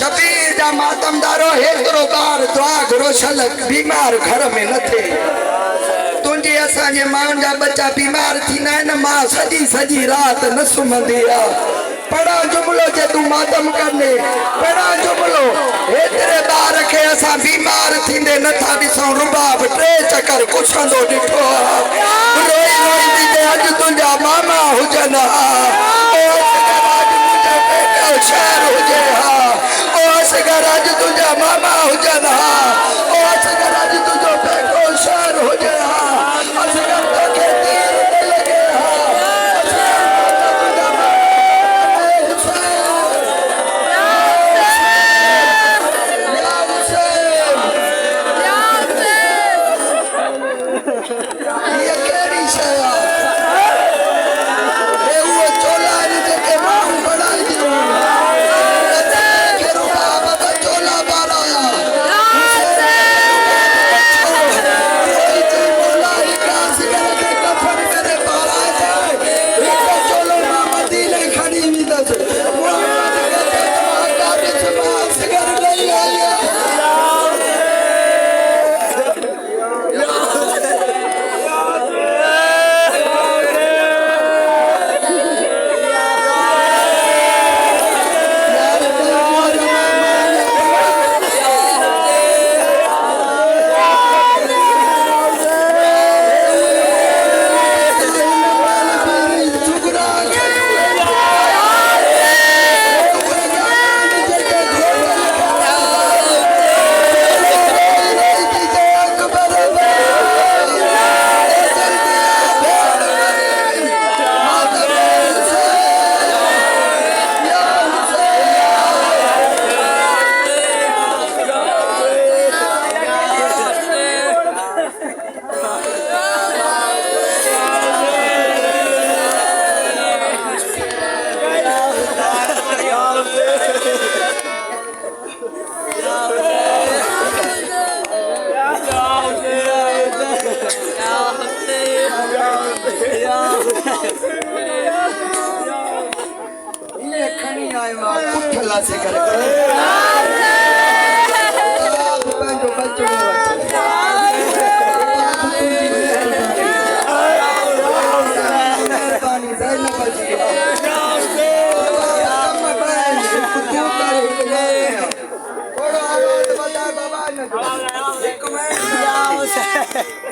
शबीर जा मातमदारो हेतिरो बार दुआ घुरो छलक बीमार घर में न थे तुंहिंजी असांजे माउनि जा बच्चा बीमार थींदा आहिनि मां सॼी सॼी राति न सुम्हंदी आहे पढ़ा जुमिलो जे तूं मातम कंदे पढ़ा जुमिलो हेतिरे ॿार खे असां बीमार थींदे नथा ॾिसूं रुबाब 3 चकर कुछंदो ॾिठो आहे रोई रोई थी अॼु तुंहिंजा मामा हुजनि शहर हुजे हा ओ असगर अॼु तुंहिंजा मामा हुजनि हा ओ असगर अॼु तुंहिंजो पेको शहर हुजे हा असगर तोखे तीर न लॻे हा ये कहिड़ी शइ आहे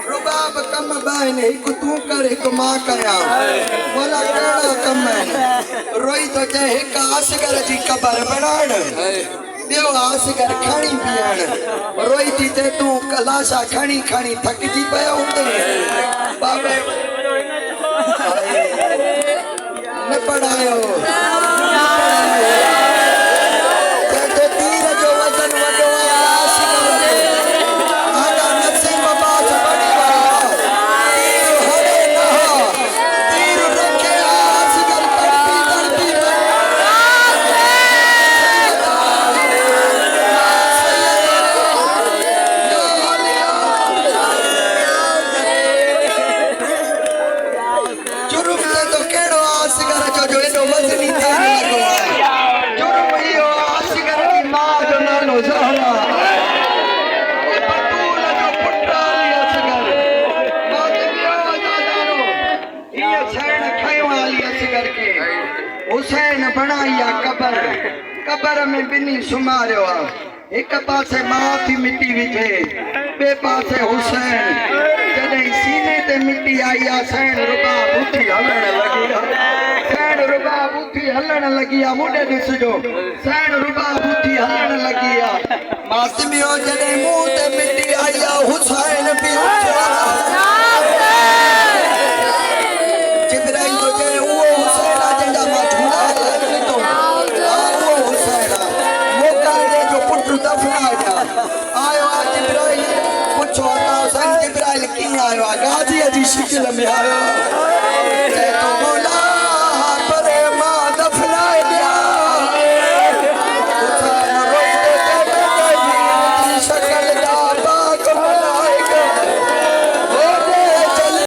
रुबाब कम बहन एक तू कर एक मां कया बोला केड़ा कम है रोई तो जे एक आसगर जी कबर बनाण देव आसगर खणी पियण रोई थी ते तू कलाशा खणी खणी थक जी पया हुंदे बाबा न पढ़ायो हुसैन बनाया कबर कबर में बिनी सुमारियो एक पासे मां थी मिट्टी विझे बे पासे हुसैन जॾहिं सीने ते मिट्टी आई सैन रुबाब उथी हलण लगी सैन रुबाब उथी हलण लगी मुंडे ॾिसजो सैन रुबाब उथी हलण लगी मासिमियो जॾहिं मुंह ते मिट्टी आई हुसैन भी गाजी जी शिकिल में आयो